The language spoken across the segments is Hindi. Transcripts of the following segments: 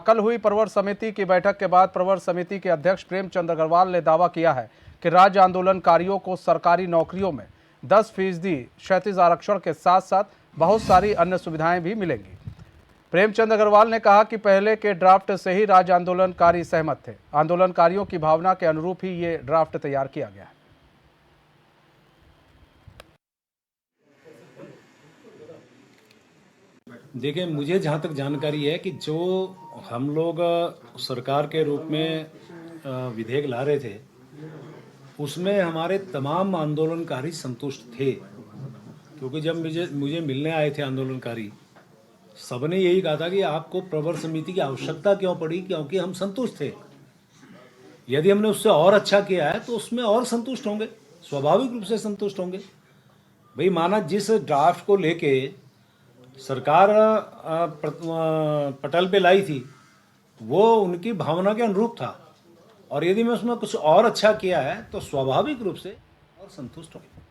कल हुई प्रवर समिति की बैठक के बाद प्रवर समिति के अध्यक्ष प्रेमचंद अग्रवाल ने दावा किया है कि राज्य आंदोलनकारियों को सरकारी नौकरियों में 10% क्षैतिज आरक्षण के साथ साथ बहुत सारी अन्य सुविधाएं भी मिलेंगी। प्रेमचंद अग्रवाल ने कहा कि पहले के ड्राफ्ट से ही राज्य आंदोलनकारी सहमत थे। आंदोलनकारियों की भावना के अनुरूप ही ये ड्राफ्ट तैयार किया गया है। देखिए, मुझे जहाँ तक जानकारी है कि जो हम लोग सरकार के रूप में विधेयक ला रहे थे, उसमें हमारे तमाम आंदोलनकारी संतुष्ट थे। क्योंकि जब मुझे मिलने आए थे आंदोलनकारी, सबने यही कहा था कि आपको प्रवर समिति की आवश्यकता क्यों पड़ी, क्योंकि हम संतुष्ट थे। यदि हमने उससे और अच्छा किया है तो उसमें और संतुष्ट होंगे, स्वाभाविक रूप से संतुष्ट होंगे। भाई, माना जिस ड्राफ्ट को लेके सरकार पटल पे लाई थी, वो उनकी भावना के अनुरूप था, और यदि मैं उसमें कुछ और अच्छा किया है तो स्वाभाविक रूप से और संतुष्ट होंगे।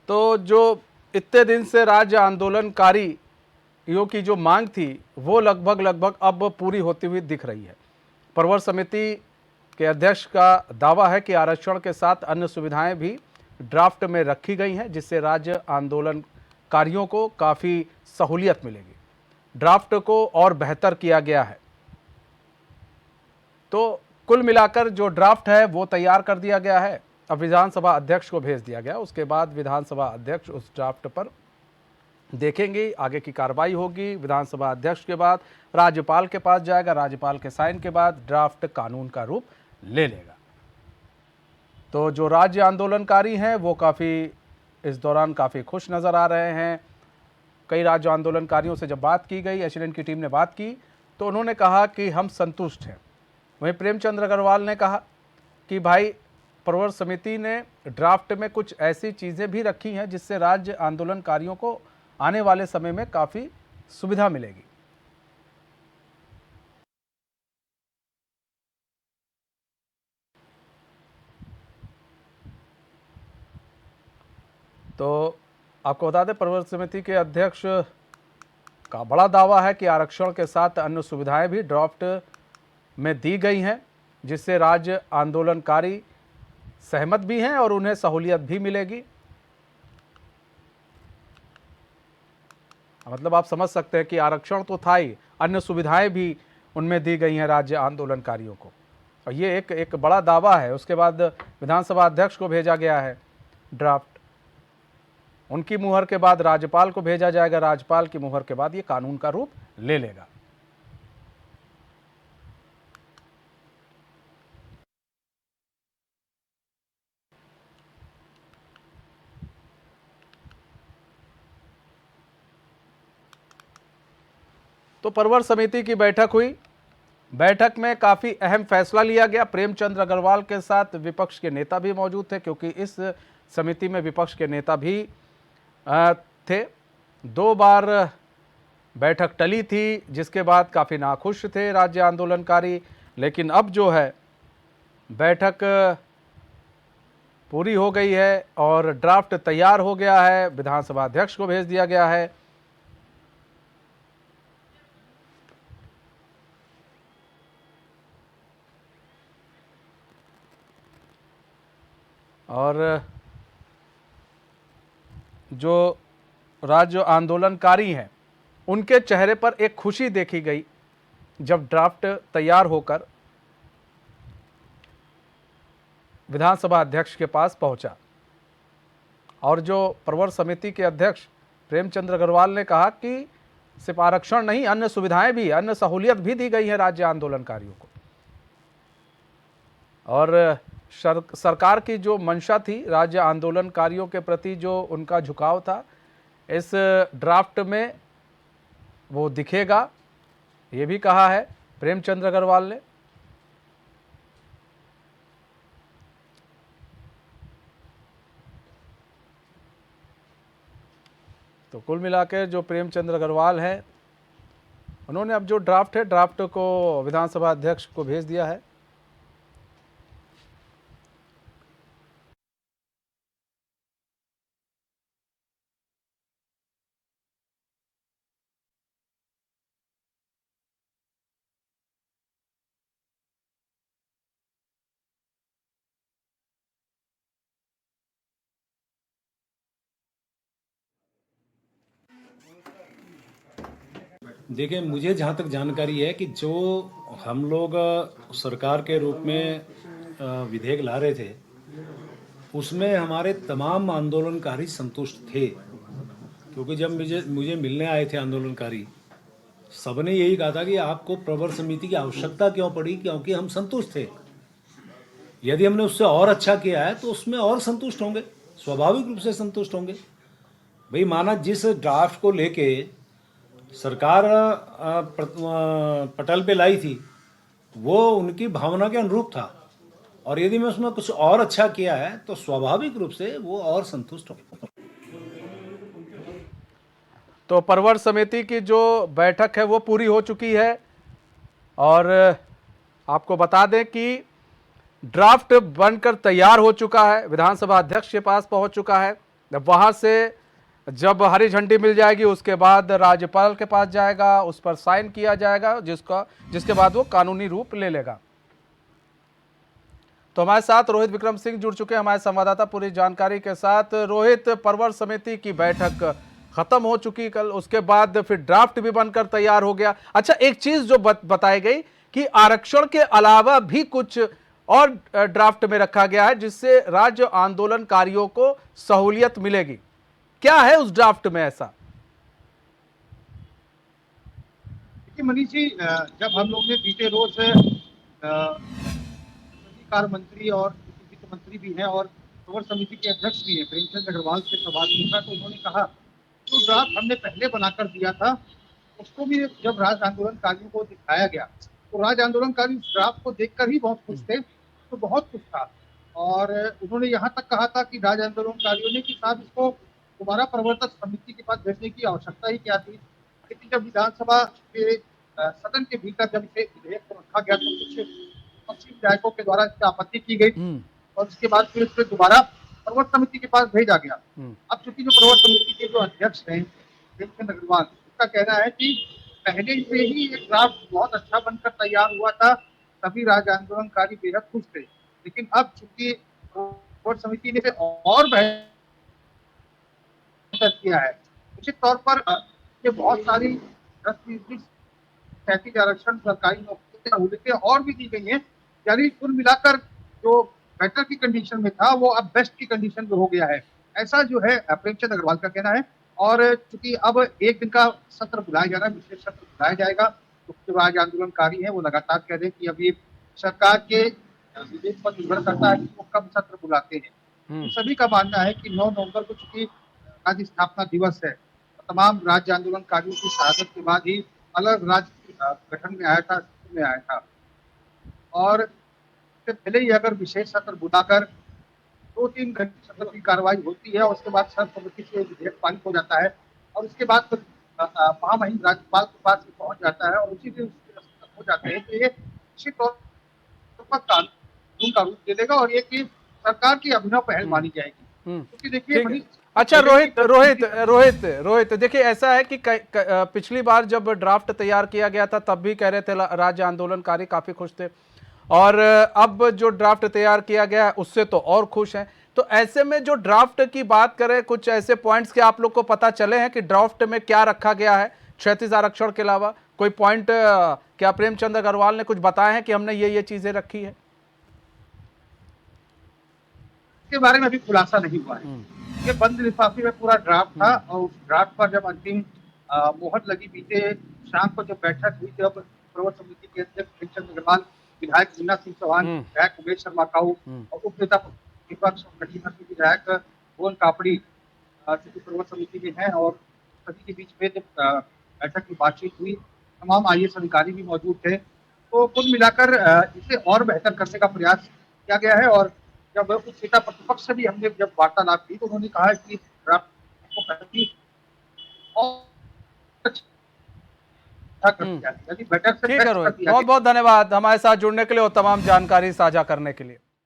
तो जो इतने दिन से राज्य आंदोलनकारियों की जो मांग थी वो लगभग अब पूरी होती हुई दिख रही है। प्रवर समिति के अध्यक्ष का दावा है कि आरक्षण के साथ अन्य सुविधाएं भी ड्राफ्ट में रखी गई हैं, जिससे राज्य आंदोलनकारियों को काफ़ी सहूलियत मिलेगी। ड्राफ्ट को और बेहतर किया गया है। तो कुल मिलाकर जो ड्राफ्ट है वो तैयार कर दिया गया है, अब विधानसभा अध्यक्ष को भेज दिया गया। उसके बाद विधानसभा अध्यक्ष उस ड्राफ्ट पर देखेंगे, आगे की कार्रवाई होगी। विधानसभा अध्यक्ष के बाद राज्यपाल के पास जाएगा, राज्यपाल के साइन के बाद ड्राफ्ट कानून का रूप ले लेगा। तो जो राज्य आंदोलनकारी हैं वो इस दौरान काफ़ी खुश नज़र आ रहे हैं। कई राज्य आंदोलनकारियों से जब बात की गई, एचएलएन की टीम ने बात की, तो उन्होंने कहा कि हम संतुष्ट हैं। वहीं प्रेमचंद अग्रवाल ने कहा कि भाई, प्रवर समिति ने ड्राफ्ट में कुछ ऐसी चीज़ें भी रखी हैं जिससे राज्य आंदोलनकारियों को आने वाले समय में काफ़ी सुविधा मिलेगी। तो आपको बता दें, प्रवर समिति के अध्यक्ष का बड़ा दावा है कि आरक्षण के साथ अन्य सुविधाएं भी ड्राफ्ट में दी गई हैं, जिससे राज्य आंदोलनकारी सहमत भी हैं और उन्हें सहूलियत भी मिलेगी। मतलब आप समझ सकते हैं कि आरक्षण तो था ही, अन्य सुविधाएं भी उनमें दी गई हैं राज्य आंदोलनकारियों को, और ये एक बड़ा दावा है। उसके बाद विधानसभा अध्यक्ष को भेजा गया है ड्राफ्ट, उनकी मुहर के बाद राज्यपाल को भेजा जाएगा, राज्यपाल की मुहर के बाद ये कानून का रूप ले लेगा। तो प्रवर समिति की बैठक हुई। बैठक में काफ़ी अहम फैसला लिया गया। प्रेमचंद अग्रवाल के साथ विपक्ष के नेता भी मौजूद थे, क्योंकि इस समिति में विपक्ष के नेता भी थे। 2 बार बैठक टली थी, जिसके बाद काफ़ी नाखुश थे राज्य आंदोलनकारी। लेकिन अब जो है बैठक पूरी हो गई है और ड्राफ्ट तैयार हो गया है, विधानसभा अध्यक्ष को भेज दिया गया है। और जो राज्य आंदोलनकारी हैं उनके चेहरे पर एक खुशी देखी गई जब ड्राफ्ट तैयार होकर विधानसभा अध्यक्ष के पास पहुंचा। और जो प्रवर समिति के अध्यक्ष प्रेमचंद अग्रवाल ने कहा कि सिर्फ आरक्षण नहीं, अन्य सुविधाएं भी, अन्य सहूलियत भी दी गई है राज्य आंदोलनकारियों को। और सरकार की जो मंशा थी, राज्य आंदोलनकारियों के प्रति जो उनका झुकाव था, इस ड्राफ्ट में वो दिखेगा, ये भी कहा है प्रेमचंद अग्रवाल ने। तो कुल मिलाकर जो प्रेमचंद अग्रवाल हैं, उन्होंने अब जो ड्राफ्ट है, ड्राफ्ट को विधानसभा अध्यक्ष को भेज दिया है। देखिए, मुझे जहाँ तक जानकारी है कि जो हम लोग सरकार के रूप में विधेयक ला रहे थे, उसमें हमारे तमाम आंदोलनकारी संतुष्ट थे। क्योंकि जब मुझे मुझे मिलने आए थे आंदोलनकारी, सबने यही कहा था कि आपको प्रवर समिति की आवश्यकता क्यों पड़ी, क्योंकि हम संतुष्ट थे। यदि हमने उससे और अच्छा किया है तो उसमें और संतुष्ट होंगे, स्वाभाविक रूप से संतुष्ट होंगे। भाई माना जिस ड्राफ्ट को लेके सरकार पटल पे लाई थी, वो उनकी भावना के अनुरूप था, और यदि मैं उसमें कुछ और अच्छा किया है तो स्वाभाविक रूप से वो और संतुष्ट होंगे। तो परवर समिति की जो बैठक है वो पूरी हो चुकी है और आपको बता दें कि ड्राफ्ट बनकर तैयार हो चुका है, विधानसभा अध्यक्ष के पास पहुंच चुका है। वहां से जब हरी झंडी मिल जाएगी उसके बाद राज्यपाल के पास जाएगा, उस पर साइन किया जाएगा, जिसके बाद वो कानूनी रूप ले लेगा। तो हमारे साथ रोहित विक्रम सिंह जुड़ चुके हैं, हमारे संवाददाता, पूरी जानकारी के साथ। रोहित, परवर समिति की बैठक खत्म हो चुकी कल, उसके बाद फिर ड्राफ्ट भी बनकर तैयार हो गया। अच्छा, एक चीज जो बताई गई कि आरक्षण के अलावा भी कुछ और ड्राफ्ट में रखा गया है जिससे राज्य आंदोलनकारियों को सहूलियत मिलेगी। क्या है उस ड्राफ्ट में ऐसा? देखिए मनीष जी, जब हम लोग ने बीते रोज कार्य मंत्री और वित्त मंत्री भी हैं और प्रवर समिति के अध्यक्ष भी हैं प्रेमचंद अग्रवाल से सवाल पूछा तो उन्होंने कहा जो ड्राफ्ट हमने पहले बनाकर दिया था उसको भी जब राज्य आंदोलनकारियों को दिखाया गया तो राज्य आंदोलनकारी उस ड्राफ्ट को देखकर ही बहुत खुश थे। तो बहुत कुछ था और उन्होंने यहाँ तक कहा था कि राज्य आंदोलनकारियों ने कि साहब इसको दोबारा प्रवर्तक समिति के पास भेजने की आवश्यकता ही क्या थी। लेकिन जब विधानसभा के सदन के भीतर जब इसे विधेयक को रखा गया तो कुछ पश्चिम विधायकों के द्वारा इसकी आपत्ति की गई और उसके बाद फिर इसे दोबारा प्रवर्तक समिति के पास भेजा गया। अब चूंकि जो प्रवर्तक समिति के जो अध्यक्ष हैं प्रेमचंद अग्रवाल, उसका कहना है कि पहले से ही एक ड्राफ्ट बहुत अच्छा बनकर तैयार हुआ था, सभी राज्य आंदोलनकारी बेहद खुश थे। लेकिन अब चूंकि प्रवर्तक समिति ने और बेहतर किया है, निश्चित तौर पर ये बहुत सारी 10-20 आरक्षण सरकारी नौकरी और भी दी गई है। यानी कुल मिलाकर जो बेटर की कंडीशन में था वो अब बेस्ट की कंडीशन में हो गया है, ऐसा जो है प्रेमचंद अग्रवाल का कहना है। और चूंकि अब एक दिन का सत्र बुलाया जा रहा है, विशेष सत्र बुलाया जाएगा, तो जो राज्य आंदोलनकारी है वो लगातार कह रहे हैं कि अभी सरकार के विवेक पर निर्भर करता है कि वो कब सत्र बुलाते हैं। तो सभी का मानना है कि 9 नवंबर को चूंकि राज्य स्थापना दिवस है, तो तमाम राज्य आंदोलनकारियों की शहादत के बाद ही अलग राज्य गठन में आया था, में आया था। और इससे पहले ही अगर विशेष सत्र बुलाकर 2-3 घंटे सत्र की कार्रवाई होती है और उसके बाद सर्वसम्मति से विधेयक पारित हो जाता है और उसके बाद महामहिम राज्यपाल के पास पहुंच जाता है और उसी दिन हो जाते हैं, तो ये निश्चित तौर पर कानून का रूप ले लेगा और ये कि सरकार की अभिनव पहल मानी जाएगी। क्योंकि देखिए, अच्छा रोहित, देखिए ऐसा है कि पिछली बार जब ड्राफ्ट तैयार किया गया था तब भी कह रहे थे राज्य आंदोलनकारी काफी खुश थे और अब जो ड्राफ्ट तैयार किया गया है उससे तो और खुश हैं। तो ऐसे में जो ड्राफ्ट की बात करें, कुछ ऐसे पॉइंट्स के आप लोग को पता चले हैं कि ड्राफ्ट में क्या रखा गया है? 36 आरक्षण के अलावा कोई पॉइंट क्या प्रेमचंद अग्रवाल ने कुछ बताया है कि हमने ये चीजें रखी है? इसके बारे में अभी खुलासा नहीं हुआ है। ये बंद लिफाफे में पूरा ड्राफ्ट था और उस ड्राफ्ट पर जब अंतिम मोहर लगी बीते शाम को जब बैठक हुई, जब प्रवर्तक समिति के अध्यक्ष प्रेमचंद अग्रवाल, विधायक मीना सिंह चौहान, विधायक उमेश शर्मा काऊ और उप नेता विपक्ष विधायक भुवन कापड़ी चूंकि प्रवर्तक समिति के हैं और सभी के बीच में जब बैठक की बातचीत हुई, तमाम IAS अधिकारी भी मौजूद थे। तो कुल मिलाकर इसे और बेहतर करने का प्रयास किया गया है। और जब उप नेता प्रतिपक्ष से भी हमने जब वार्तालाप की तो उन्होंने कहा कि ड्राफ्ट को पहले और ठीक है रोहित, बहुत बहुत धन्यवाद हमारे साथ जुड़ने के लिए और तमाम जानकारी साझा करने के लिए।